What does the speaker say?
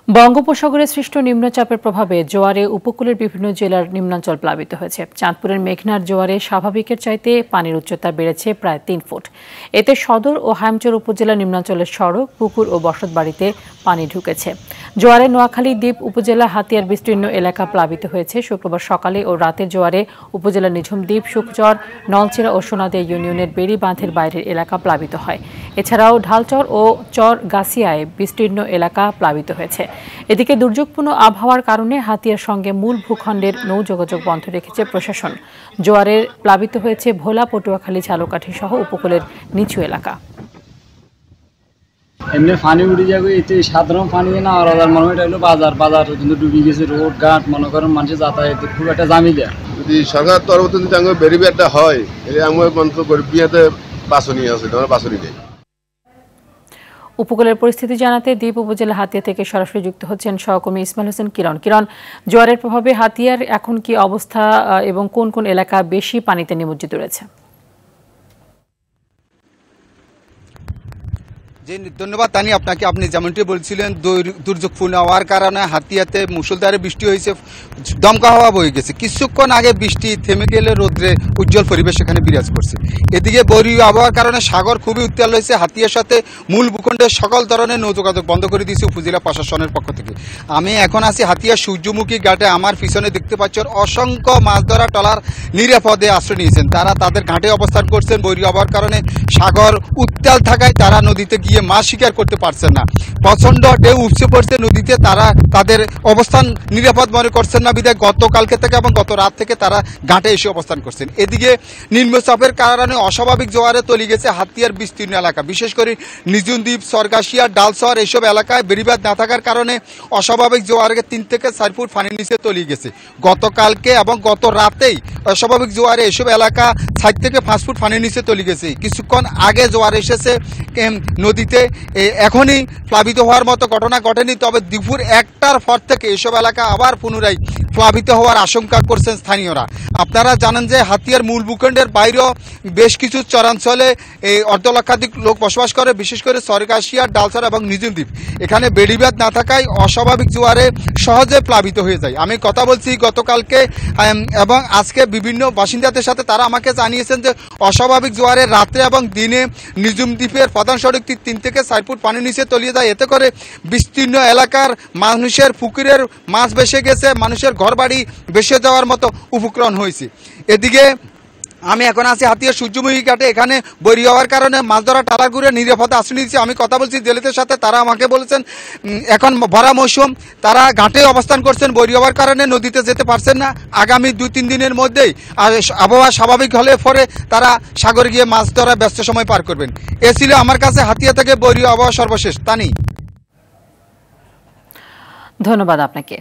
বঙ্গোপসাগরে সৃষ্ট নিম্নচাপের প্রভাবে জোয়ারে উপকূলের বিভিন্ন জেলার নিম্নাঞ্চল প্লাবিত হয়েছে। চাঁদপুরের মেঘনার জোয়ারে স্বাভাবিকের চাইতে পানির উচ্চতা বেড়েছে প্রায় ৩ ফুট। এতে সদর ও হামচর উপজেলার নিম্নাঞ্চলের সড়ক, পুকুর ও বসতবাড়িতে পানি ঢুকেছে। জোয়ারে নোয়াখালী দ্বীপ উপজেলা হাতিয়ার বিস্তীর্ণ এলাকা প্লাবিত হয়েছে। শুক্রবার সকালে ও রাতের জোয়ারে উপজেলার নিঝুম দ্বীপ, সুখচর, নলচিরা ও সোনাদিয়া ইউনিয়নের বেড়ি বাঁধের বাইরের এলাকা প্লাবিত হয়। এছাড়াও ঢালচর ও চর গাছিয়ায় বিস্তীর্ণ এলাকা প্লাবিত হয়েছে। এদিকে দুর্যোগপূর্ণ আবহাওয়ার কারণে হাতিয়ার সঙ্গে মূল ভূখণ্ডের নৌ যোগাযোগ বন্ধ রেখেছে প্রশাসন। জোয়ারে প্লাবিত হয়েছে ভোলা, পটুয়াখালী, ঝালকাঠি সহ উপকূলের নিচু এলাকা। এমনি পানি উঠে যাবে, এতে সাধারণ পানি না আর মনে হয় হলো বাজার কিন্তু ডুবে গেছে। রোড ঘাট মনে করেন মানুষের যাতায়াতে খুব একটা জামিলা। যদি সরকার তরফ থেকে বেরিবেরটা হয়, এটা আমার মন্ত্র গরিব বিয়াতে বাছনি আছে, বাছনি নেই। উপকূলের পরিস্থিতি জানাতে দ্বীপ উপজেলা হাতিয়া থেকে সরাসরি যুক্ত হচ্ছেন সহকর্মী ইসমাইল হোসেন কিরণ। জোয়ারের প্রভাবে হাতিয়ার এখন কি অবস্থা এবং কোন কোন এলাকা বেশি পানিতে নিমজ্জিত রয়েছে? ধন্যবাদ তানি আপনাকে। আপনি যেমনটি বলছিলেন, দুর্যোগপূর্ণ হওয়ার কারণে হাতিয়াতে মুষলধারে বৃষ্টি হয়েছে, দমকা হাওয়া বয়ে গেছে। কিছুক্ষণ আগে বৃষ্টি থেমে গেলে রোদ্রে উজ্জ্বল পরিবেশ এখানে বিরাজ করছে। এদিকে বৈরী আবহাওয়ার কারণে সাগর খুবই উত্তাল হয়েছে। হাতিয়ার সাথে মূল ভূখণ্ডের সকল ধরনের নৌযোগাযোগ বন্ধ করে দিয়েছে উপজেলা প্রশাসনের পক্ষ থেকে। আমি এখন আছি হাতিয়া সূর্যমুখী ঘাটে। আমার পিছনে দেখতে পাচ্ছেন অসংখ্য মাছ ধরা ট্রলার নিরাপদে আশ্রয় নিয়েছেন। তারা তাদের ঘাটে অবস্থান করছেন। বৈরী আবহাওয়ার কারণে সাগর উত্তাল থাকায় তারা নদীতে গিয়ে মাছ শিকার করতে পারছেন না। প্রচন্ড ঢেউ উপচে পড়ছে নদীতে। তারা তাদের অবস্থান নিরাপদ মনে করছেন না বিধায় গতকালকে থেকে এবং গত রাত থেকে তারা ঘাটে এসে অবস্থান করছেন। এদিকে নিম্নচাপের কারণে অস্বাভাবিক জোয়ারে তলিয়ে গেছে হাতিয়ার বিস্তীর্ণ এলাকা, বিশেষ করে নিঝুম দ্বীপ, সরগাছিয়া, ডালচর এইসব এলাকায় বেড়িবাঁধ না থাকার কারণে অস্বাভাবিক জোয়ারে 3 থেকে 4 ফুট পানির নিচে তলিয়ে গেছে। গতকালকে এবং গত রাতেই অস্বাভাবিক জোয়ারে এসব এলাকা 4 থেকে 5 ফুট পানির নিচে তলিয়ে গেছে। কিছুক্ষণ আগে জোয়ার এসেছে নদীতে। এখনই প্লাবিত হওয়ার মতো ঘটনা ঘটেনি, তবে দুপুর 1টার পর থেকে এসব এলাকা আবার পুনরায় প্লাবিত হওয়ার আশঙ্কা করছেন স্থানীয়রা। আপনারা জানেন যে হাতিয়ার মূল ভূখণ্ডের বাইরেও বেশ কিছু চরাঞ্চলে এই অর্ধলক্ষাধিক লোক বসবাস করে, বিশেষ করে সরগাছিয়া, ডালচর এবং নিঝুম দ্বীপ। এখানে বেড়িবাঁধ না থাকায় অস্বাভাবিক জোয়ারে সহজে প্লাবিত হয়ে যায়। আমি কথা বলছি গতকালকে এবং আজকে বিভিন্ন বাসিন্দাদের সাথে, তারা আমাকে জানিয়েছেন যে অস্বাভাবিক জোয়ারে রাত্রে এবং দিনে নিঝুম দ্বীপের প্রধান সড়কটি 3 থেকে 4 ফুট পানির নিচে তলিয়ে যায়। এতে করে বিস্তীর্ণ এলাকার মানুষের পুকুরের মাছ ভেসে গেছে, মানুষের ঘরবাড়ি ভেসে যাওয়ার মতো উপক্রম হয়েছে। এদিকে আমি এখন আছি হাতিয়া সূর্যমুখী ঘাটে। এখানে বৈরী হওয়ার কারণে মাছ ধরা ট্রলারগুলো নিরাপদে আশ্রয় নিয়েছে। আমি কথা বলছি জেলেদের সাথে, তারা আমাকে বলেছেন এখন ভরা মৌসুম, তারা ঘাটে অবস্থান করছেন। বৈরী হওয়ার কারণে নদীতে যেতে পারছেন না। আগামী 2-3 দিনের মধ্যেই আবহাওয়া স্বাভাবিক হলে পরে তারা সাগরে গিয়ে মাছ ধরা ব্যস্ত সময় পার করবেন। এ ছিল আমার কাছে হাতিয়া থেকে বৈরী আবহাওয়া সর্বশেষ। তানি, ধন্যবাদ আপনাকে।